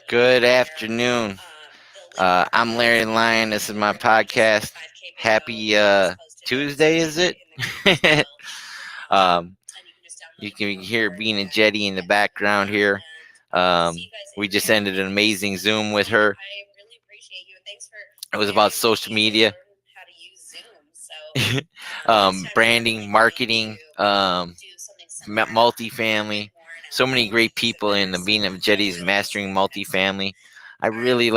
Good afternoon. I'm Larry Lyon. This is my podcast. Happy Tuesday, is it? um, you can hear Being a Jetty in the background here. Um, we just ended an amazing Zoom with her. It was about social media, branding, marketing, multifamily. So many great people in the Being of Jetties mastering multifamily. I really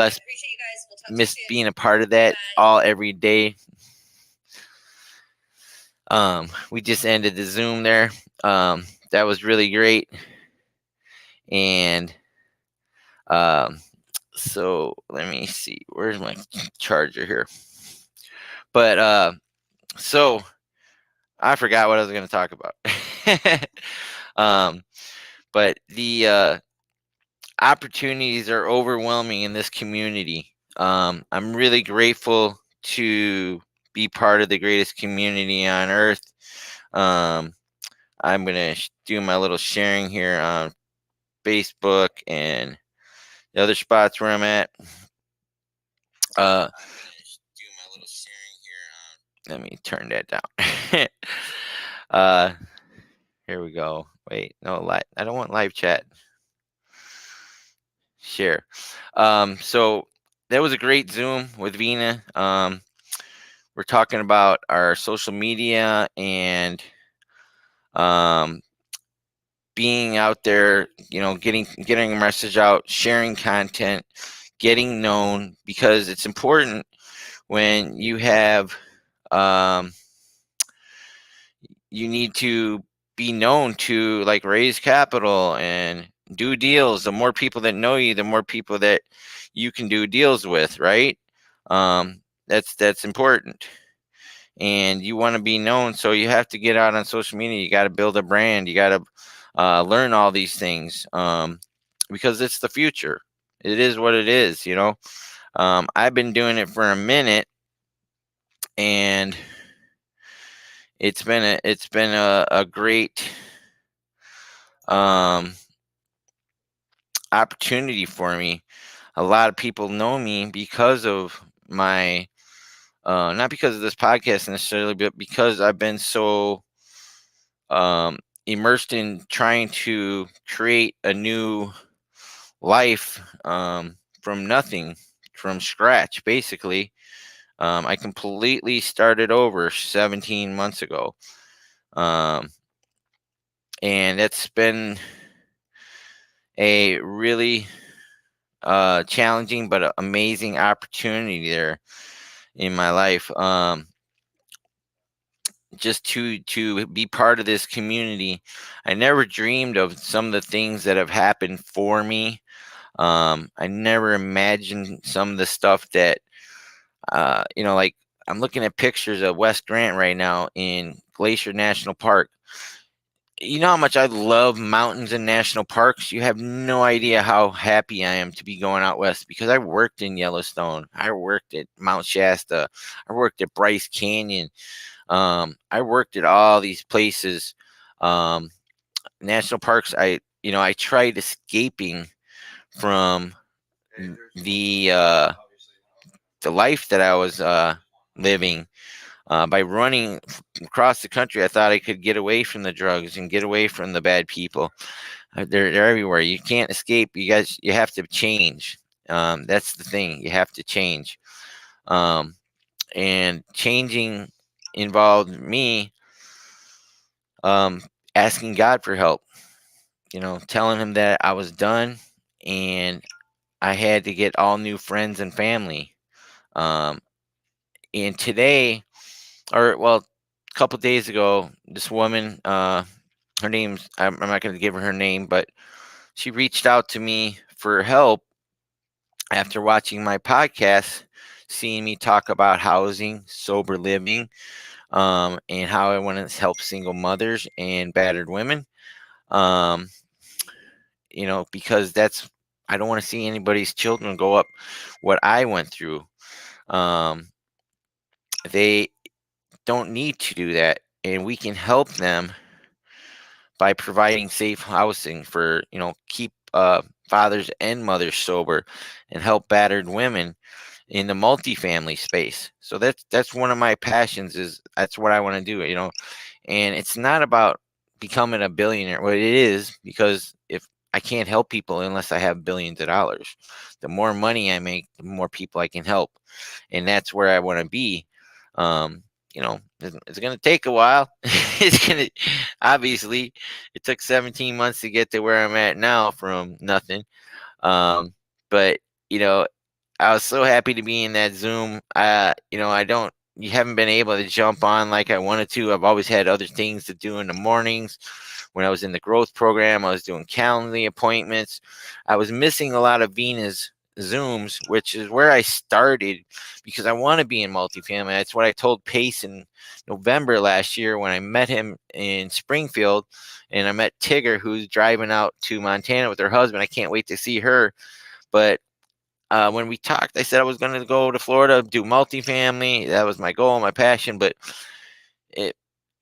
miss being a part of that all every day. We just ended the Zoom there. That was really great. And um, so let me see. Where's my charger here? But so I forgot what I was going to talk about. um, but the opportunities are overwhelming in this community. I'm really grateful to be part of the greatest community on earth. Um, I'm going to do my little sharing here on Facebook and the other spots where I'm at. Uh, Let me turn that down. uh, Here we go. Wait, no, I don't want live chat. Share. So that was a great Zoom with Vina. We're talking about our social media and um, being out there, getting a message out, sharing content, getting known, because it's important when um, you need to be known to like raise capital and do deals. The more people that know you, the more people that you can do deals with, right? That's important. And you want to be known, so you have to get out on social media. You got to build a brand. You got to learn all these things, because it's the future. It is what it is. I've been doing it for a minute, and it's been a great um, opportunity for me. A lot of people know me because of my not because of this podcast necessarily, but because I've been so um, immersed in trying to create a new life, from nothing, from scratch, basically. I completely started over 17 months ago. Um, and it's been a really challenging but amazing opportunity there in my life. Just to be part of this community. I never dreamed of some of the things that have happened for me. I never imagined some of the stuff that like I'm looking at pictures of West Grant right now in Glacier National Park. You know how much I love mountains and national parks? You have no idea how happy I am to be going out west, because I worked in Yellowstone. I worked at Mount Shasta. I worked at Bryce Canyon. I worked at all these places, um, national parks. I tried escaping from the life that I was living by running across the country. I thought I could get away from the drugs and get away from the bad people. They're everywhere. You can't escape. You have to change. That's the thing. You have to change. Um, and changing involved me um, asking God for help. Telling him that I was done and I had to get all new friends and family. Um, and today, or well, a couple days ago, this woman, her name's I'm not going to give her name, but she reached out to me for help after watching my podcast, seeing me talk about housing, sober living, and how I want to help single mothers and battered women. Um, because I don't want to see anybody's children go up what I went through. Um, they don't need to do that, and we can help them by providing safe housing for keep fathers and mothers sober and help battered women in the multifamily space. So that's one of my passions, is that's what I want to do, and it's not about becoming a billionaire. Well, it is, because if I can't help people unless I have billions of dollars. The more money I make, the more people I can help, and that's where I want to be. It's going to take a while. It's going to, obviously, it took 17 months to get to where I'm at now from nothing. But you know, I was so happy to be in that Zoom. You haven't been able to jump on like I wanted to. I've always had other things to do in the mornings. When I was in the growth program, I was doing Calendly appointments. I was missing a lot of Venus Zooms, which is where I started, because I want to be in multifamily. That's what I told Pace in November last year when I met him in Springfield, and I met Tigger, who's driving out to Montana with her husband. I can't wait to see her. But when we talked, I said I was going to go to Florida, do multifamily. That was my goal, my passion. But it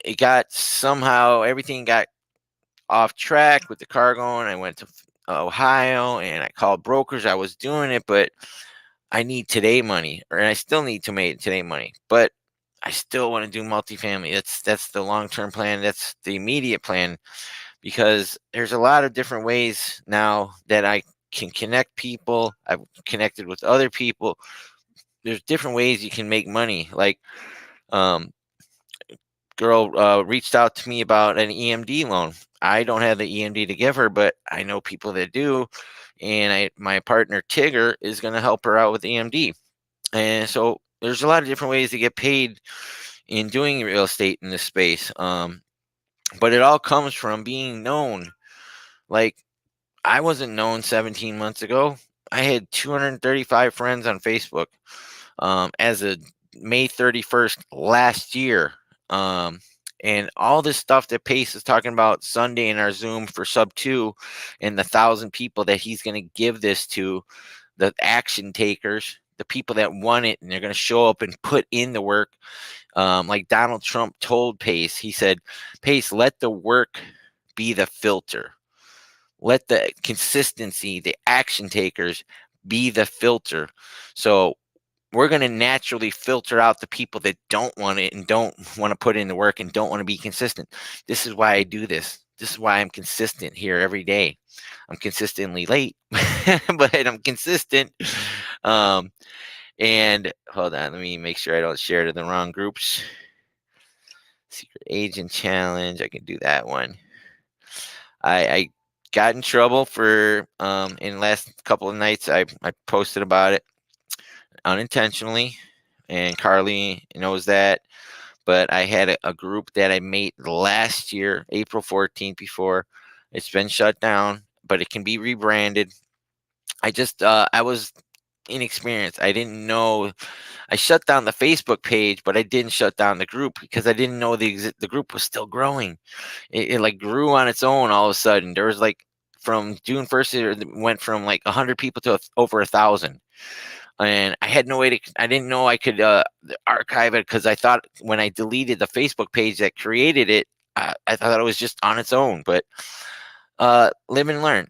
it got, somehow everything got off track with the car going. I went to Ohio and I called brokers. I was doing it, but I need today money, and I still need to make today money. But I still want to do multifamily. That's the long term plan. That's the immediate plan, because there's a lot of different ways now that I can connect people. I've connected with other people. There's different ways you can make money. Like, um, girl reached out to me about an EMD loan. I don't have the EMD to give her, but I know people that do, and my partner Tigger is going to help her out with EMD. And so there's a lot of different ways to get paid in doing real estate in this space. But it all comes from being known. Like, I wasn't known 17 months ago. I had 235 friends on Facebook as of May 31st last year. And all this stuff that Pace is talking about Sunday in our Zoom for sub 2, and the 1,000 people that he's going to give this to, the action takers, the people that want it, and they're going to show up and put in the work. Like Donald Trump told Pace, he said, Pace, let the work be the filter. Let the consistency, the action takers, be the filter. So we're going to naturally filter out the people that don't want it and don't want to put in the work and don't want to be consistent. This is why I do this. This is why I'm consistent here every day. I'm consistently late, but I'm consistent. And hold on, let me make sure I don't share to the wrong groups. Secret Agent Challenge, I can do that one. I got in trouble for in the last couple of nights. I posted about it unintentionally, and Carly knows that. But I had a group that I made last year, April 14th, before. It's been shut down, but it can be rebranded. I was inexperienced. I didn't know. I shut down the Facebook page, but I didn't shut down the group because I didn't know the group was still growing. It like grew on its own all of a sudden. There was like, from June 1st, it went from like 100 people to over 1,000. And I had no way to, I didn't know I could archive it, because I thought when I deleted the Facebook page that created it, I thought it was just on its own. But live and learn.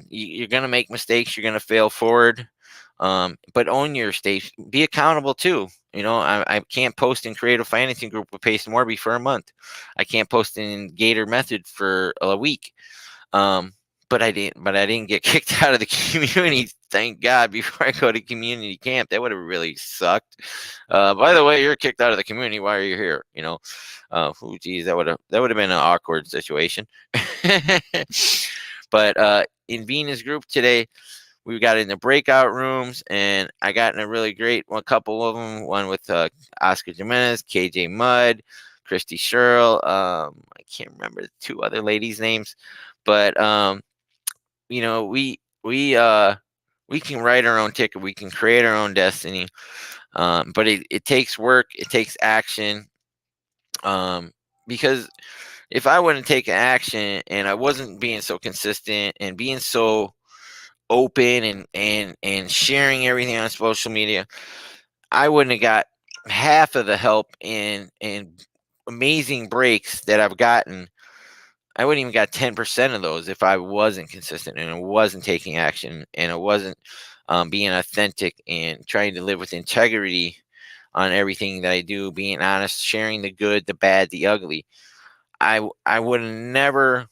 You're going to make mistakes. You're going to fail forward. But own your stage. Be accountable too. I can't post in Creative Financing Group with Pace Morby for a month. I can't post in Gator Method for a week. But I didn't get kicked out of the community, thank God, before I go to community camp. That would have really sucked. By the way, you're kicked out of the community. Why are you here? Geez, that would have been an awkward situation. But in Venus group today, we got in the breakout rooms, and I got in a really great couple of them. One with Oscar Jimenez, KJ Mudd, Christy Sherrill. I can't remember the two other ladies' names, but we can write our own ticket. We can create our own destiny. But it takes work. It takes action. Because if I wouldn't take action and I wasn't being so consistent and being so open and sharing everything on social media, I wouldn't have got half of the help and amazing breaks that I've gotten I wouldn't even got 10% of those if I wasn't consistent and I wasn't taking action and I wasn't being authentic and trying to live with integrity on everything that I do, being honest, sharing the good, the bad, the ugly. I would have never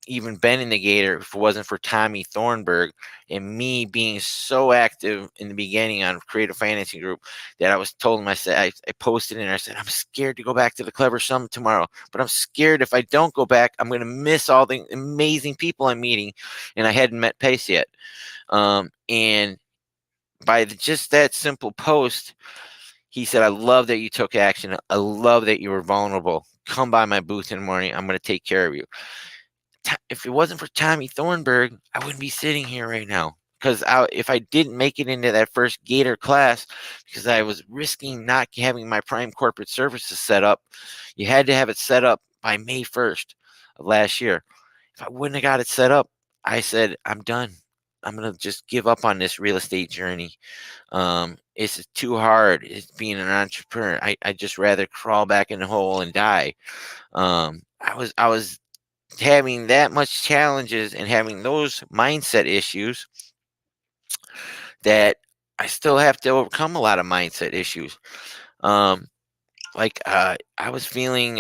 even been in the Gator if it wasn't for Tommy Thornburg and me being so active in the beginning on Creative Financing Group that I was told him, I posted in and I said, I'm scared to go back to the Clever Summit tomorrow, but I'm scared if I don't go back, I'm going to miss all the amazing people I'm meeting. And I hadn't met Pace yet. And by just that simple post, he said, I love that you took action. I love that you were vulnerable. Come by my booth in the morning. I'm going to take care of you. If it wasn't for Tommy Thornburg, I wouldn't be sitting here right now. Because if I didn't make it into that first Gator class, because I was risking not having my prime corporate services set up, you had to have it set up by May 1st of last year. If I wouldn't have got it set up, I said, I'm done. I'm going to just give up on this real estate journey. It's too hard. It's being an entrepreneur. I just rather crawl back in the hole and die. I was having that much challenges and having those mindset issues that I still have to overcome a lot of mindset issues. I was feeling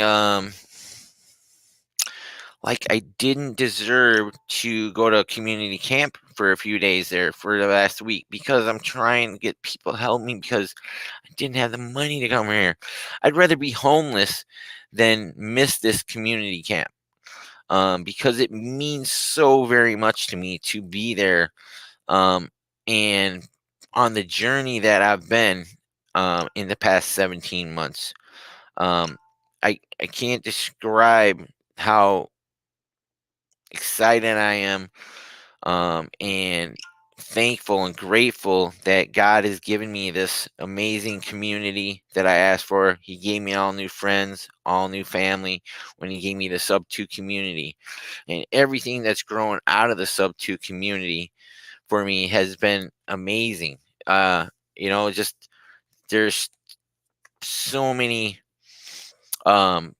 like I didn't deserve to go to a community camp for a few days there for the last week because I'm trying to get people to help me because I didn't have the money to come here. I'd rather be homeless than miss this community camp. Because it means so very much to me to be there. And on the journey that I've been in the past 17 months, um, I can't describe how excited I am and thankful and grateful that God has given me this amazing community that I asked for. He gave me all new friends, all new family when He gave me the sub 2 community. And everything that's grown out of the sub 2 community for me has been amazing. Uh, just there's so many um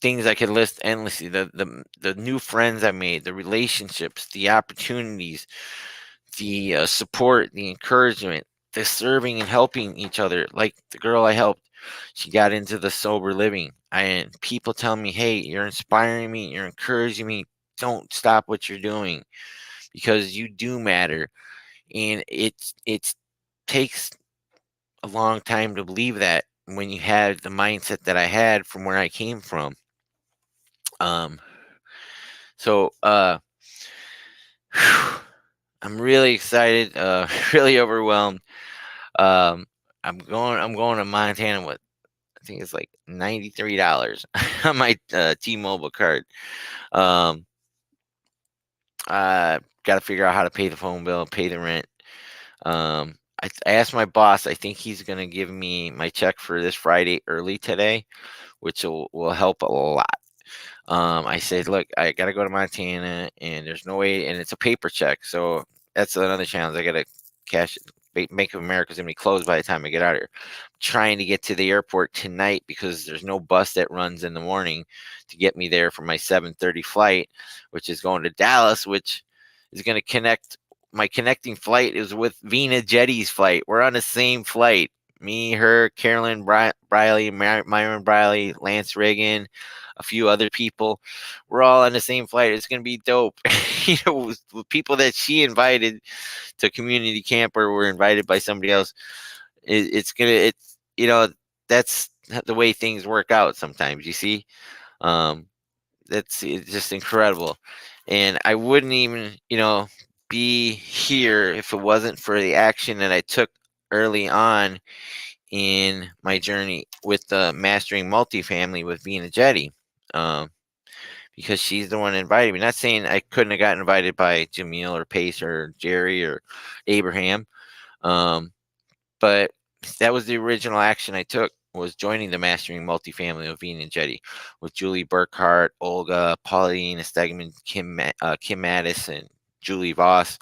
things I could list endlessly. The new friends I made, the relationships, the opportunities, the support, the encouragement, the serving and helping each other. Like the girl I helped, she got into the sober living. And people tell me, "Hey, you're inspiring me. You're encouraging me. Don't stop what you're doing because you do matter." And it takes a long time to believe that when you had the mindset that I had from where I came from. Um, so I'm really excited, really overwhelmed. Um, I'm going to Montana with I think it's like $93 on my T-Mobile card. Um, got to figure out how to pay the phone bill, pay the rent. I asked my boss. I think he's going to give me my check for this Friday early today, which will help a lot. I said, look, I got to go to Montana, and there's no way, and it's a paper check, so that's another challenge. I got to cash. Bank of America's gonna be closed by the time I get out of here. I'm trying to get to the airport tonight because there's no bus that runs in the morning to get me there for my 7:30 flight, which is going to Dallas, which is going to connect. My connecting flight is with Vina Jetty's flight. We're on the same flight. Me, her, Carolyn Briley, Myron Briley, Lance Reagan, a few other people. We're all on the same flight. It's going to be dope. The people that she invited to community camp or were invited by somebody else, it's that's the way things work out sometimes, you see. um it's just incredible, and I wouldn't even be here if it wasn't for the action that I took early on in my journey with mastering multifamily with being a jetty. um because she's the one that invited me. Not saying I couldn't have gotten invited by Jamil or Pace or Jerry or Abraham. Um, but that was the original action I took, was joining the Mastering Multifamily of Bean and Jetty with Julie Burkhart, Olga, Pauline Stegman, Kim Madison, Julie Voss.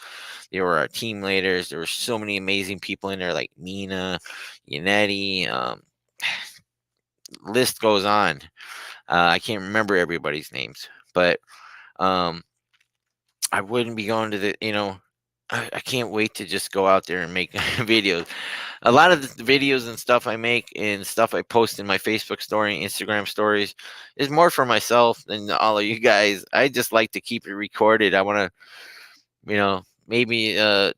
They were our team leaders. There were so many amazing people in there, like Nina, Yannetti. List goes on. I can't remember everybody's names, but um, I wouldn't be going to I can't wait to just go out there and make videos. A lot of the videos and stuff I make and stuff I post in my Facebook story, Instagram stories is more for myself than all of you guys. I just like to keep it recorded. I want to, maybe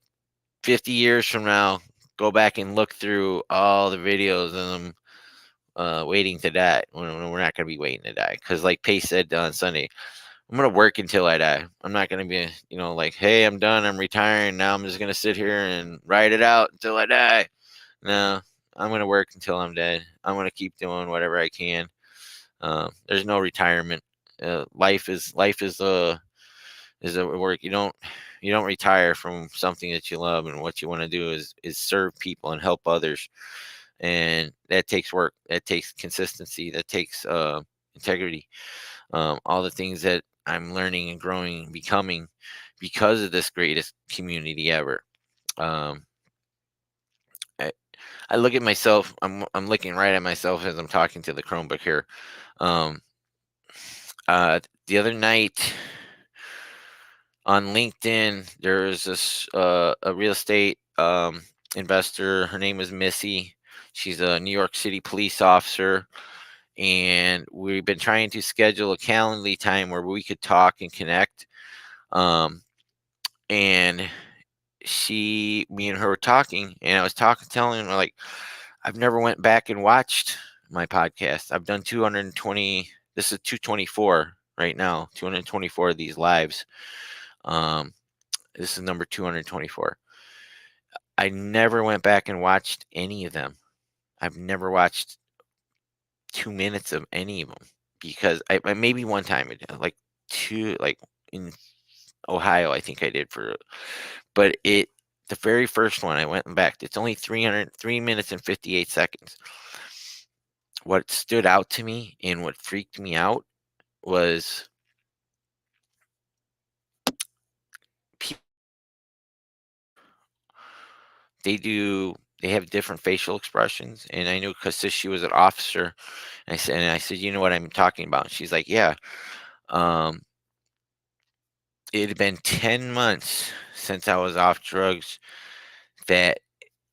50 years from now, go back and look through all the videos of them waiting to die when we're not going to be waiting to die. Because, like Pace said on Sunday, I'm going to work until I die. I'm not going to be, like, hey, I'm done. I'm retiring. Now I'm just going to sit here and ride it out until I die. No, I'm going to work until I'm dead. I'm going to keep doing whatever I can. There's no retirement. Life is a work. You don't retire from something that you love, and what you want to do is serve people and help others, and that takes work. That takes consistency. That takes integrity. All the things that I'm learning and growing, and becoming because of this greatest community ever. Um, I, I look at myself. I'm looking right at myself as I'm talking to the Chromebook here. Um, the other night on LinkedIn, there's this a real estate investor. Her name is Missy. She's a New York City police officer, and we've been trying to schedule a Calendly time where we could talk and connect. Um, and me and her were talking, and I was telling her, like, I've never went back and watched my podcast. I've done 220. This is 224 right now. 224 of these lives. Um, this is number 224. I never went back and watched any of them. I've never watched 2 minutes of any of them because maybe one time, like two, like in Ohio, I think I did but the very first one I went back. It's only 3 minutes and 58 seconds. What stood out to me and what freaked me out was pe- they have different facial expressions, and I knew because she was an officer. And I said, you know what I'm talking about? She's like, yeah. Um, it had been 10 months since I was off drugs, that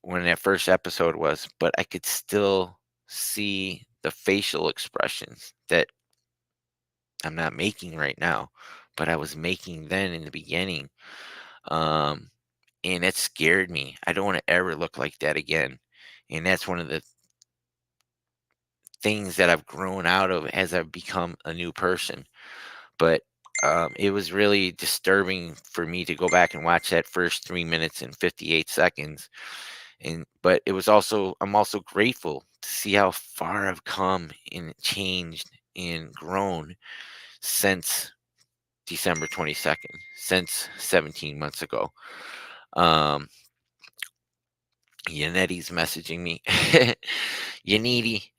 when that first episode was, but I could still see the facial expressions that I'm not making right now, but I was making then in the beginning. Um, and it scared me. I don't want to ever look like that again. And that's one of the things that I've grown out of as I've become a new person. But it was really disturbing for me to go back and watch that first 3 minutes and 58 seconds. But I'm also grateful to see how far I've come and changed and grown since December 22nd, since 17 months ago. Um, Yanetti's messaging me. Yaneti,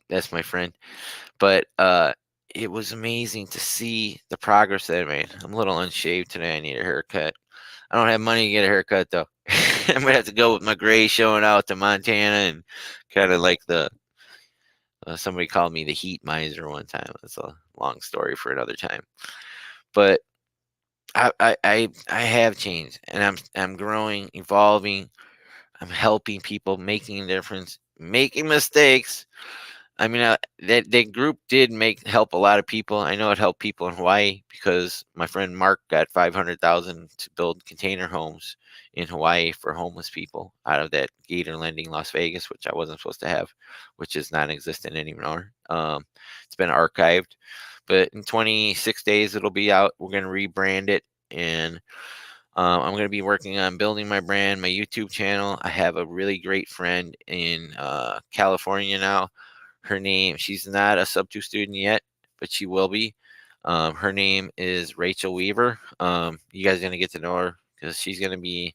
that's my friend. But it was amazing to see the progress that I made. I'm a little unshaved today. I need a haircut. I don't have money to get a haircut though. I'm gonna have to go with my gray showing out to Montana, and kind of like somebody called me the heat miser one time. That's a long story for another time. But I have changed, and I'm growing, evolving. I'm helping people, making a difference, making mistakes. I mean, that group did help a lot of people. I know it helped people in Hawaii because my friend Mark got 500,000 to build container homes in Hawaii for homeless people out of that Gator Lending Las Vegas, which I wasn't supposed to have, which is non-existent anymore. It's been archived, but in 26 days it'll be out. We're gonna rebrand it, and I'm going to be working on building my brand, my YouTube channel. I have a really great friend in California now. She's not a sub 2 student yet, but she will be. Her name is Rachel Weaver. You guys are going to get to know her because she's going to be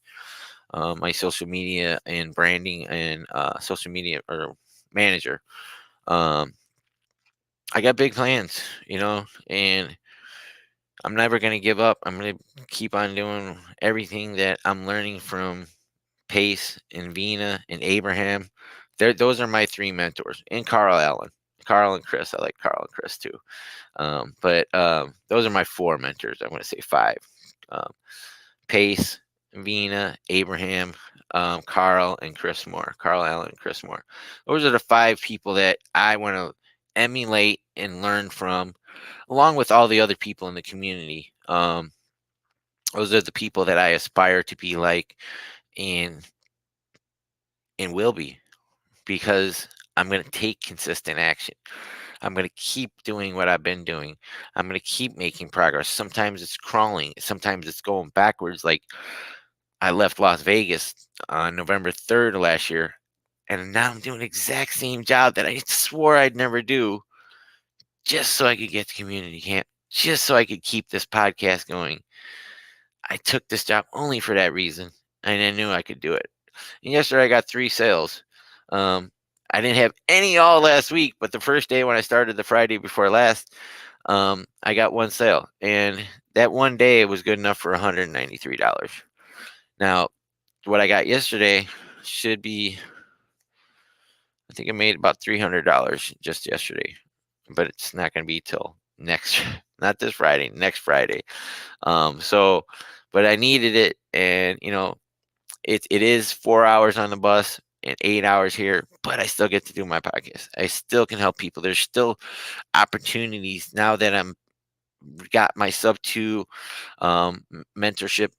my social media and branding and social media or manager. Um, I got big plans, and I'm never going to give up. I'm going to keep on doing everything that I'm learning from Pace and Vina and Abraham. Those are my three mentors, and Carl Allen. Carl and Chris. I like Carl and Chris too. But those are my 4 mentors. I'm going to say 5. Um, Pace, Vina, Abraham, Carl, and Chris Moore. Carl Allen and Chris Moore. Those are the 5 people that I want to emulate and learn from, along with all the other people in the community. Those are the people that I aspire to be like, and will be, because I'm going to take consistent action. I'm going to keep doing what I've been doing. I'm going to keep making progress. Sometimes it's crawling, sometimes it's going backwards. Like, I left Las Vegas on November 3rd of last year, and now I'm doing the exact same job that I swore I'd never do, just so I could get to community camp, just so I could keep this podcast going. I took this job only for that reason, and I knew I could do it. And yesterday I got 3 sales. I didn't have any all last week, but the first day when I started, the Friday before last, I got 1 sale, and that one day was good enough for $193. Now, what I got yesterday should be, I think I made about $300 just yesterday, but it's not going to be till next, not this Friday, next Friday. So, but I needed it, and it is 4 hours on the bus and 8 hours here, but I still get to do my podcast. I still can help people. There's still opportunities now that I'm got my sub 2 mentorship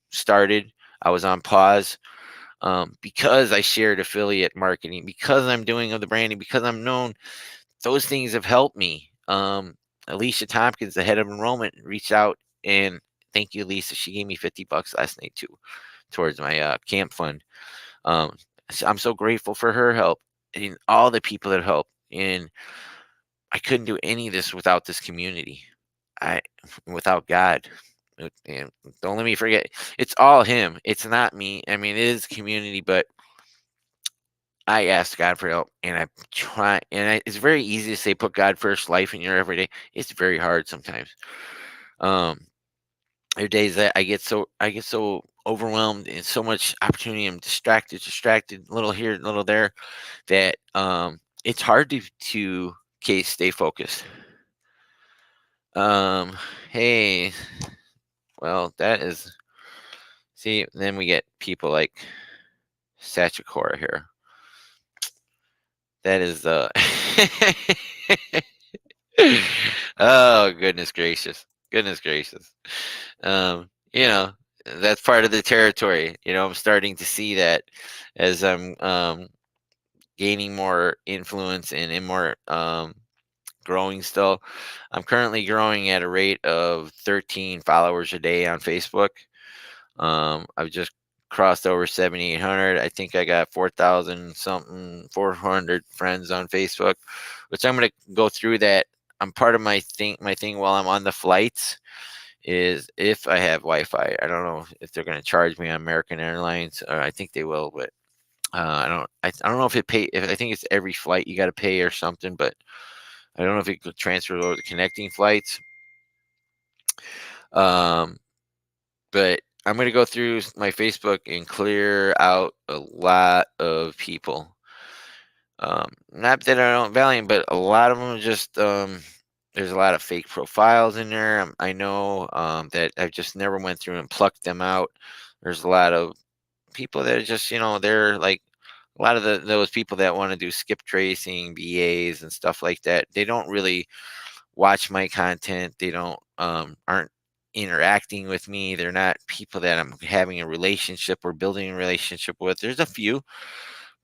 started. I was on pause because I shared affiliate marketing, because I'm doing the branding, because I'm known. Those things have helped me. Alicia Tompkins, the head of enrollment, reached out, and thank you, Lisa. She gave me $50 last night too, towards my camp fund. So I'm so grateful for her help and all the people that helped. And I couldn't do any of this without this community. Without God. And don't let me forget, it's all Him. It's not me. I mean, it is community, but I ask God for help, and I try. It's very easy to say put God first, life in your everyday. It's very hard sometimes. There are days that I get so overwhelmed and so much opportunity. I'm distracted, little here, little there, that it's hard to stay focused. Hey, well, that is. See, then we get people like Sachikora here. That is oh, goodness gracious. Goodness gracious. You know, that's part of the territory. I'm starting to see that as I'm gaining more influence and more growing still. I'm currently growing at a rate of 13 followers a day on Facebook. I've just crossed over 7,800. I think I got 4,000 something, 400 friends on Facebook, which I'm going to go through that. I'm part of my thing while I'm on the flights is if I have Wi-Fi. I don't know if they're going to charge me on American Airlines, or I think they will, but I don't know if it pay. If I think it's every flight you got to pay or something, but I don't know if it could transfer over the connecting flights. But I'm going to go through my Facebook and clear out a lot of people. Not that I don't value them, but a lot of them just there's a lot of fake profiles in there. I know that I've just never went through and plucked them out. There's a lot of people that are just they're like a lot of those people that want to do skip tracing, BAs, and stuff like that. They don't really watch my content. They don't aren't interacting with me. They're not people that I'm having a relationship or building a relationship with. There's a few,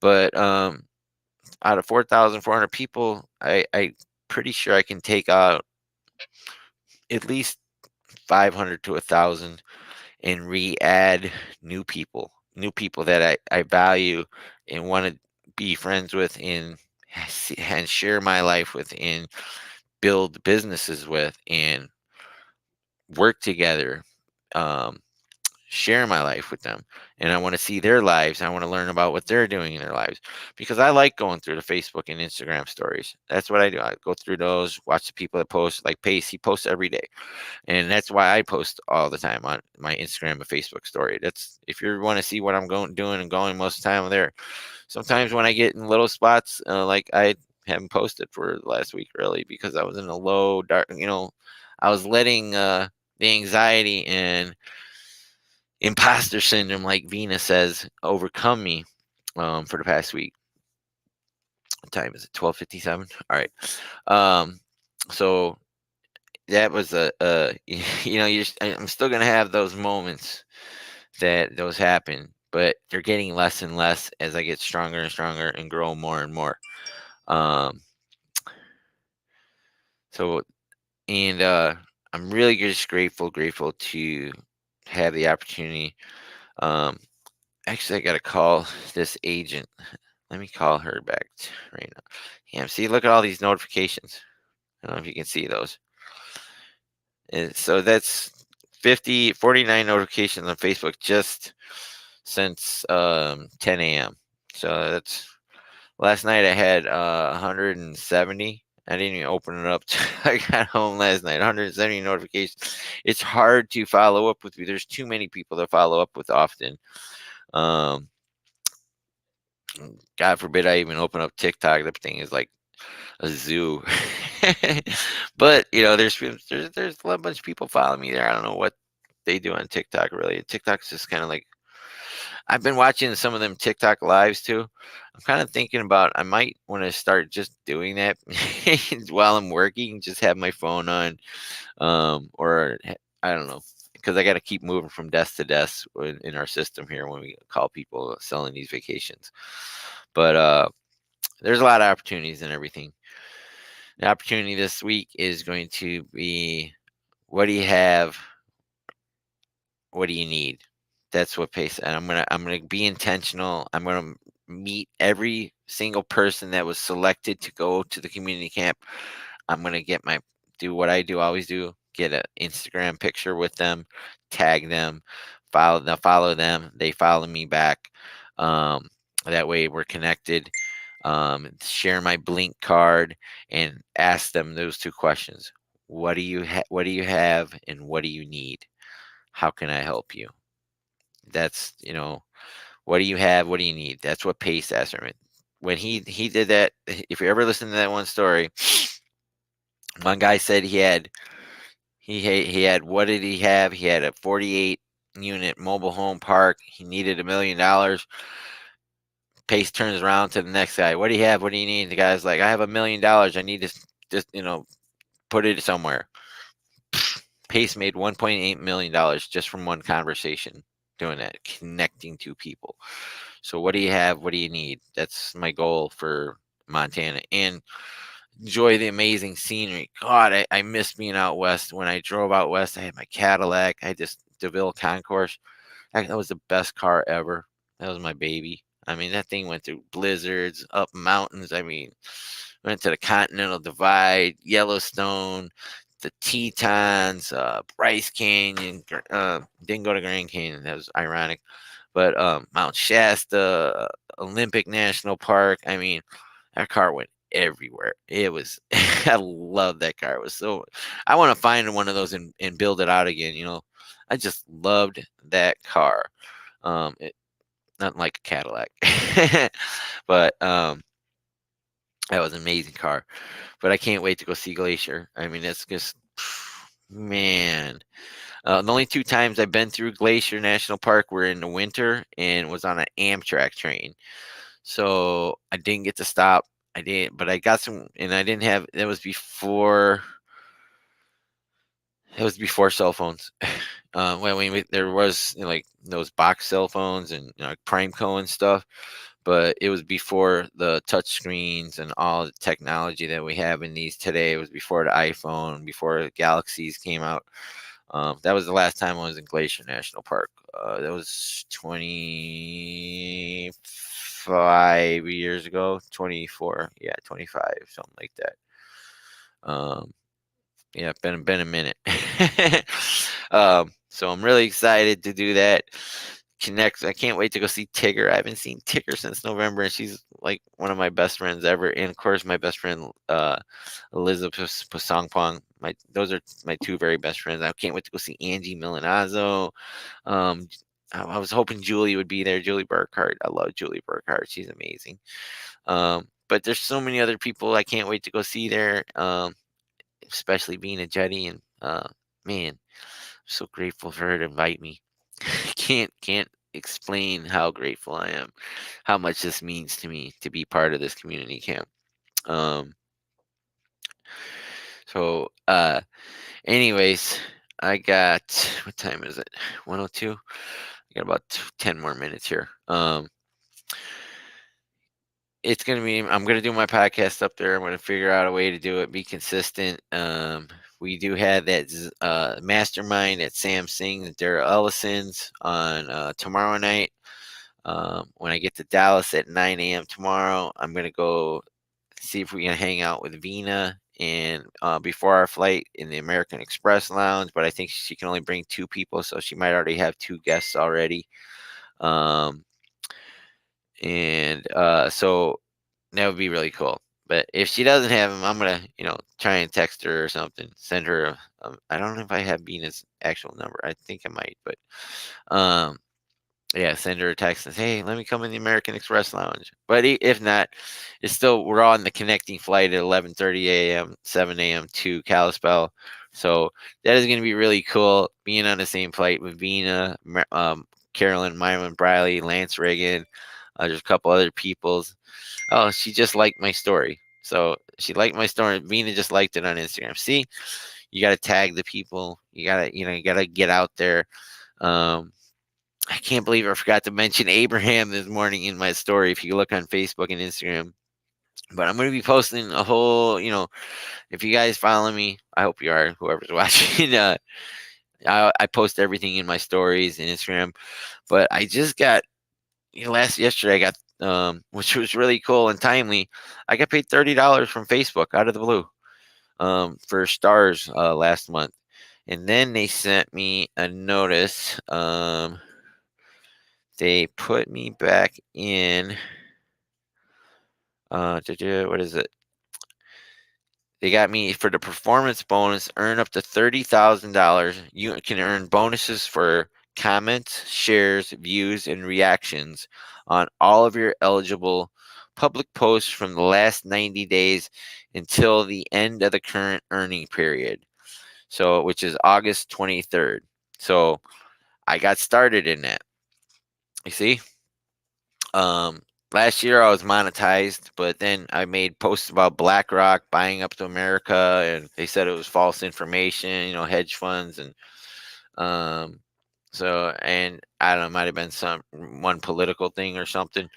but out of 4,400 people, I pretty sure I can take out at least 500 to 1,000 and re-add new people that I value and want to be friends with and share my life with and build businesses with and work together, share my life with them. And I want to see their lives. I want to learn about what they're doing in their lives, because I like going through the Facebook and Instagram stories. That's what I do. I go through those, watch the people that post, like Pace. He posts every day. And that's why I post all the time on my Instagram and Facebook story. That's if you want to see what I'm doing and going most of the time, I'm there. Sometimes when I get in little spots, like I haven't posted for the last week really because I was in a low dark. I was letting the anxiety and imposter syndrome, like Venus says, overcome me for the past week. What time is it? 12:57. All right. Um, so that was I'm still gonna have those moments that those happen, but they're getting less and less as I get stronger and stronger and grow more and more. Um, so and I'm really just grateful to have the opportunity. Um, Actually, I gotta call this agent. Let me call her back right now. Yeah, see, look at all these notifications. I don't know if you can see those. And so that's 49 notifications on Facebook just since 10 a.m. So that's last night I had 170. I didn't even open it up. I got home last night. 170 notifications. It's hard to follow up with. There's too many people to follow up with often. Um, God forbid I even open up TikTok. That thing is like a zoo. But there's a bunch of people following me there. I don't know what they do on TikTok really. TikTok's just kind of like I've been watching some of them TikTok lives too. I'm kind of thinking about I might want to start just doing that while I'm working. Just have my phone on, I don't know, because I got to keep moving from desk to desk in our system here when we call people selling these vacations. But there's a lot of opportunities and everything. The opportunity this week is going to be what do you have? What do you need? That's what pace. And I'm gonna be intentional. I'm gonna meet every single person that was selected to go to the community camp. I'm gonna do what I do always do. Get an Instagram picture with them, tag them, follow them. They follow me back. Um, that way we're connected. Share my Blink card and ask them those two questions. What do you have and what do you need? How can I help you? That's, what do you have? What do you need? That's what Pace asked him. When he did that, if you ever listen to that one story, one guy said he had what did he have? He had a 48 unit mobile home park. He needed $1 million. Pace turns around to the next guy. What do you have? What do you need? The guy's like, I have $1 million. I need to just put it somewhere. Pace made $1.8 million just from one conversation doing that, connecting two people. So what do you have? What do you need? That's my goal for Montana. And enjoy the amazing scenery. God, I miss being out west. When I drove out west, I had my Cadillac. I had this DeVille Concourse. That was the best car ever. That was my baby. I mean, that thing went through blizzards, up mountains. I mean, went to the Continental Divide, Yellowstone, the Tetons, Bryce Canyon. Didn't go to Grand Canyon. That was ironic. But Mount Shasta, Olympic National Park. I mean, that car went everywhere. It was, I love that car. It was so, I want to find one of those and build it out again. I just loved that car. It, Not like a Cadillac, but that was an amazing car. But I can't wait to go see Glacier. I mean, it's just, man. The only two times I've been through Glacier National Park were in the winter and was on an Amtrak train. So I didn't get to stop. I didn't, but I got some, and I didn't have. That was before. It was before cell phones. When there was like those box cell phones and like PrimeCo and stuff, but it was before the touch screens and all the technology that we have in these today. It was before the iPhone, before the Galaxies came out. That was the last time I was in Glacier National Park. That was 25 years ago, 24, yeah, 25, something like that. Yeah, been a minute. So I'm really excited to do that. Connect. I can't wait to go see Tigger. I haven't seen Tigger since November, and she's like one of my best friends ever. And of course, my best friend Elizabeth Pasongpong. Those are my two very best friends. I can't wait to go see Angie Milanazzo. Um, I was hoping Julie would be there. Julie Burkhart. I love Julie Burkhart. She's amazing. but there's so many other people I can't wait to go see there. Especially being a Jetty, and man, I'm so grateful for her to invite me. Can't explain how grateful I am, how much this means to me to be part of this community camp. Um, so anyways, I got, what time is it? 102. I got about 10 more minutes here. It's gonna be. I'm gonna do my podcast up there. I'm gonna figure out a way to do it, be consistent. We do have that mastermind at Sam Singh and Daryl Ellison's on tomorrow night. When I get to Dallas at 9 a.m. tomorrow, I'm gonna go see if we can hang out with Vina and before our flight in the American Express Lounge. But I think she can only bring 2 people, so she might already have 2 guests already. Um, and so that would be really cool. But if she doesn't have him, I'm gonna, try and text her or something. Send her. I don't know if I have Bina's actual number. I think I might, but um, yeah, send her a text and say, "Hey, let me come in the American Express Lounge." But if not, it's still we're on the connecting flight at 11:30 a.m., 7 a.m. to Kalispell. So that is going to be really cool. Being on the same flight with Vina, Carolyn, Myron Briley, Lance Reagan. There's a couple other peoples. Oh, she just liked my story. So she liked my story. Vina just liked it on Instagram. See, you got to tag the people. You got to get out there. Um, I can't believe I forgot to mention Abraham this morning in my story. If you look on Facebook and Instagram, but I'm going to be posting a whole, if you guys follow me, I hope you are, whoever's watching. I post everything in my stories and Instagram, but I just got, yesterday I got, which was really cool and timely. I got paid $30 from Facebook out of the blue, for stars, last month. And then they sent me a notice. They put me back in. What is it? They got me for the performance bonus. Earn up to $30,000. You can earn bonuses for comments, shares, views, and reactions on all of your eligible public posts from the last 90 days until the end of the current earning period. So, which is August 23rd. So, I got started in that. You see? Um, Last year I was monetized, but then I made posts about BlackRock buying up to America, and they said it was false information, hedge funds, and um, and I don't know, it might have been some one political thing or something,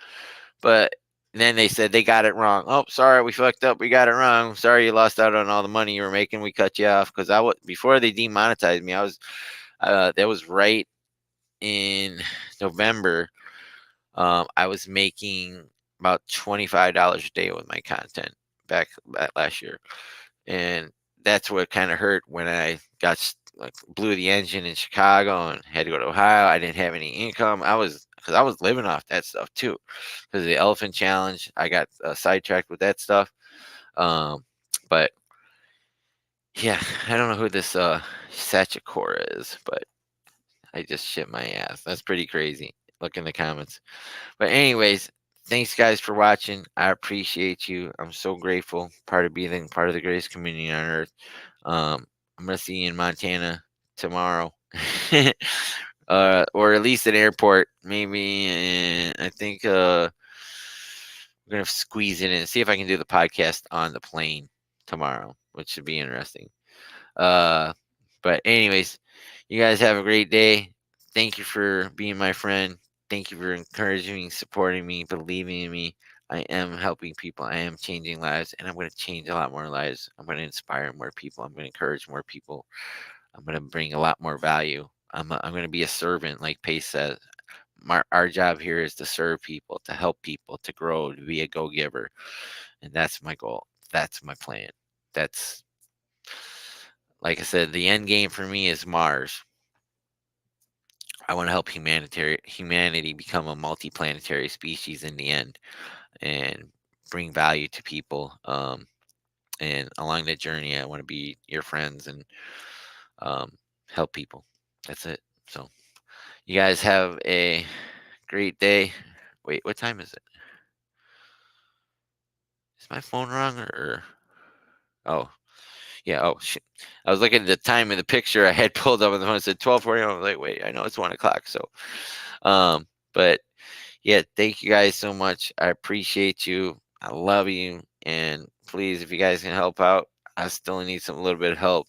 but then they said they got it wrong. Oh, sorry, we fucked up. We got it wrong. Sorry, you lost out on all the money you were making. We cut you off because I was before they demonetized me. I was that was right in November. I was making about $25 a day with my content back last year, and that's what kind of hurt when I like blew the engine in Chicago and had to go to Ohio. I didn't have any income. Because I was living off that stuff too, because the Elephant Challenge. I got sidetracked with that stuff. Um, but yeah, I don't know who this Sachikora is, but I just shit my ass. That's pretty crazy. Look in the comments. But anyways, thanks guys for watching. I appreciate you. I'm so grateful. Part of being part of the greatest community on earth. I'm gonna see you in Montana tomorrow, or at least an airport. Maybe I think we're gonna squeeze it in. See if I can do the podcast on the plane tomorrow, which should be interesting. Uh, but anyways, you guys have a great day. Thank you for being my friend. Thank you for encouraging me, supporting me, believing in me. I am helping people. I am changing lives, and I'm going to change a lot more lives. I'm going to inspire more people. I'm going to encourage more people. I'm going to bring a lot more value. I'm going to be a servant, like Pace says. Our job here is to serve people, to help people, to grow, to be a go giver. And that's my goal. That's my plan. That's, like I said, the end game for me is Mars. I want to help humanity become a multi-planetary species in the end, and bring value to people. And along that journey, I want to be your friends and um, help people. That's it. So you guys have a great day. Wait, what time is it? my phone wrong or oh yeah, oh shit. I was looking at the time in the picture I had pulled up on the phone. It said 12:40. I was like, wait, I know it's 1 o'clock. So, but yeah, thank you guys so much. I appreciate you. I love you. And please, if you guys can help out, I still need some a little bit of help.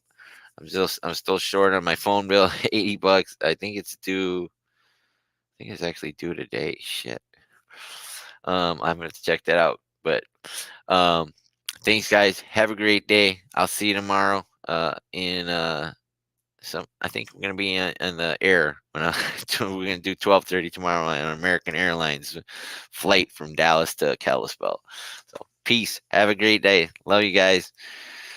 I'm still short on my phone bill, $80. I think it's due. I think it's actually due today. Shit. I'm gonna have to check that out. But um, thanks, guys. Have a great day. I'll see you tomorrow. In some, I think we're gonna be in the air when we're gonna do 12:30 tomorrow on American Airlines flight from Dallas to Kalispell. So peace. Have a great day. Love you guys.